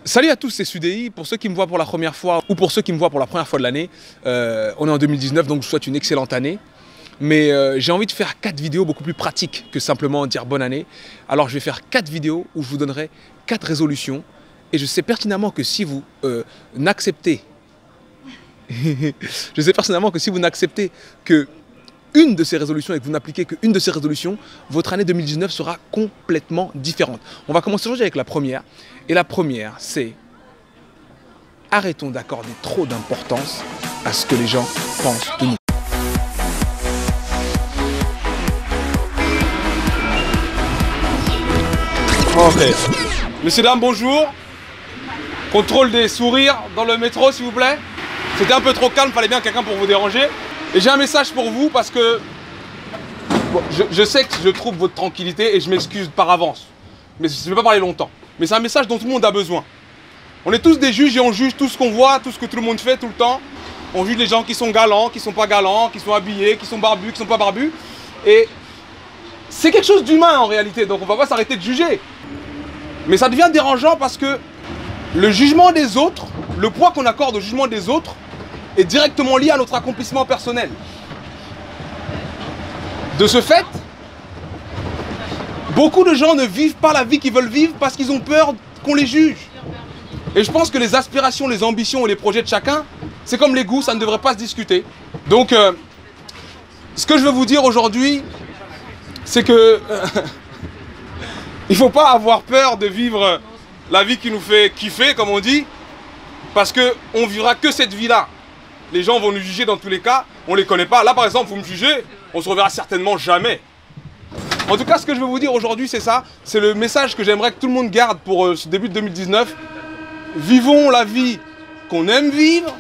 Salut à tous, c'est Sudei. Pour ceux qui me voient pour la première fois ou pour ceux qui me voient pour la première fois de l'année, on est en 2019, donc je vous souhaite une excellente année. Mais j'ai envie de faire 4 vidéos beaucoup plus pratiques que simplement dire bonne année. Alors je vais faire 4 vidéos où je vous donnerai 4 résolutions. Et je sais pertinemment que si vous n'acceptez... je sais pertinemment que si vous n'acceptez que une de ces résolutions et que vous n'appliquez qu'une de ces résolutions, votre année 2019 sera complètement différente. On va commencer aujourd'hui avec la première. Et la première, c'est arrêtons d'accorder trop d'importance à ce que les gens pensent de nous. Ok. Messieurs, dames, bonjour. Contrôle des sourires dans le métro, s'il vous plaît. C'était un peu trop calme, fallait bien quelqu'un pour vous déranger. Et j'ai un message pour vous parce que bon, je sais que je trouve votre tranquillité et je m'excuse par avance. Mais je ne vais pas parler longtemps. Mais c'est un message dont tout le monde a besoin. On est tous des juges et on juge tout ce qu'on voit, tout ce que tout le monde fait tout le temps. On juge les gens qui sont galants, qui sont pas galants, qui sont habillés, qui sont barbus, qui sont pas barbus. Et c'est quelque chose d'humain en réalité, donc on va pas s'arrêter de juger. Mais ça devient dérangeant parce que le jugement des autres, le poids qu'on accorde au jugement des autres, est directement lié à notre accomplissement personnel. De ce fait, beaucoup de gens ne vivent pas la vie qu'ils veulent vivre parce qu'ils ont peur qu'on les juge. Et je pense que les aspirations, les ambitions et les projets de chacun, c'est comme les goûts, ça ne devrait pas se discuter. Donc, ce que je veux vous dire aujourd'hui, c'est que il ne faut pas avoir peur de vivre la vie qui nous fait kiffer, comme on dit, parce qu'on ne vivra que cette vie-là. Les gens vont nous juger dans tous les cas, on ne les connaît pas. Là, par exemple, vous me jugez, on se reverra certainement jamais. En tout cas, ce que je veux vous dire aujourd'hui, c'est ça. C'est le message que j'aimerais que tout le monde garde pour ce début de 2019. Vivons la vie qu'on aime vivre,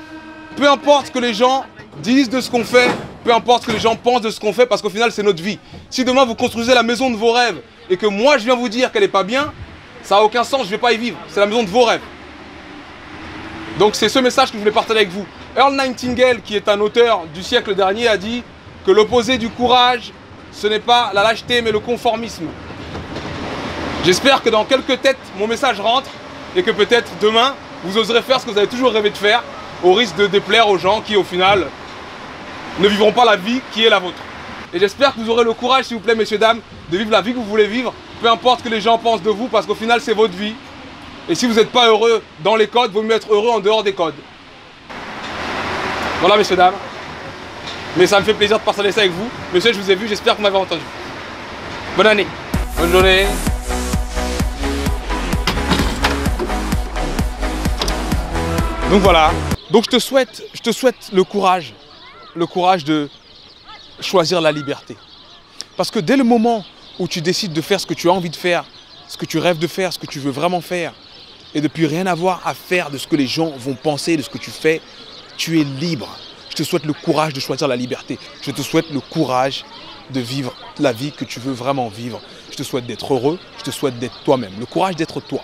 peu importe ce que les gens disent de ce qu'on fait, peu importe ce que les gens pensent de ce qu'on fait, parce qu'au final, c'est notre vie. Si demain, vous construisez la maison de vos rêves et que moi, je viens vous dire qu'elle n'est pas bien, ça n'a aucun sens, je ne vais pas y vivre. C'est la maison de vos rêves. Donc, c'est ce message que je voulais partager avec vous. Earl Nightingale, qui est un auteur du siècle dernier, a dit que l'opposé du courage, ce n'est pas la lâcheté, mais le conformisme. J'espère que dans quelques têtes, mon message rentre et que peut-être demain, vous oserez faire ce que vous avez toujours rêvé de faire, au risque de déplaire aux gens qui, au final, ne vivront pas la vie qui est la vôtre. Et j'espère que vous aurez le courage, s'il vous plaît, messieurs, dames, de vivre la vie que vous voulez vivre, peu importe ce que les gens pensent de vous, parce qu'au final, c'est votre vie. Et si vous n'êtes pas heureux dans les codes, vaut mieux être heureux en dehors des codes. Voilà, messieurs, dames. Mais ça me fait plaisir de partager ça avec vous. Monsieur, je vous ai vu, j'espère que vous m'avez entendu. Bonne année. Bonne journée. Donc voilà. Donc je te souhaite le courage de choisir la liberté. Parce que dès le moment où tu décides de faire ce que tu as envie de faire, ce que tu rêves de faire, ce que tu veux vraiment faire, et de plus rien avoir à faire de ce que les gens vont penser, de ce que tu fais, tu es libre. Je te souhaite le courage de choisir la liberté. Je te souhaite le courage de vivre la vie que tu veux vraiment vivre. Je te souhaite d'être heureux. Je te souhaite d'être toi-même. Le courage d'être toi.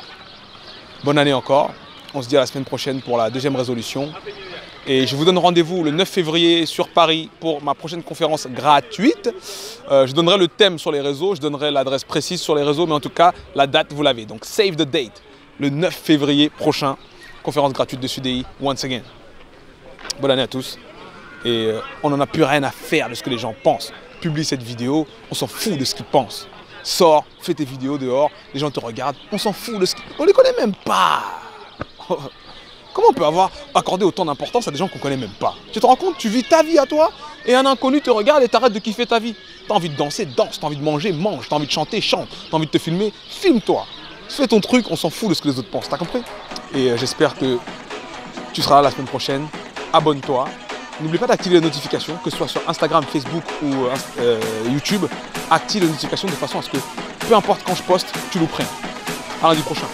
Bonne année encore. On se dit à la semaine prochaine pour la deuxième résolution. Et je vous donne rendez-vous le 9 février sur Paris pour ma prochaine conférence gratuite. Je donnerai le thème sur les réseaux. Je donnerai l'adresse précise sur les réseaux. Mais en tout cas, la date, vous l'avez. Donc, save the date. Le 9 février prochain. Conférence gratuite de Sudei. Once again. Bonne année à tous. Et on n'en a plus rien à faire de ce que les gens pensent. Publie cette vidéo, on s'en fout de ce qu'ils pensent. Sors, fais tes vidéos dehors, les gens te regardent, on s'en fout de ce qu'ils... On les connaît même pas. Comment on peut avoir accordé autant d'importance à des gens qu'on connaît même pas? Tu te rends compte, tu vis ta vie à toi et un inconnu te regarde et t'arrête de kiffer ta vie. T'as envie de danser, danse, t'as envie de manger, mange, t'as envie de chanter, chante, t'as envie de te filmer, filme-toi. Fais ton truc, on s'en fout de ce que les autres pensent, t'as compris? Et j'espère que tu seras là la semaine prochaine. Abonne-toi. N'oublie pas d'activer les notifications, que ce soit sur Instagram, Facebook ou YouTube. Active les notifications de façon à ce que, peu importe quand je poste, tu louperas rien. À lundi prochain.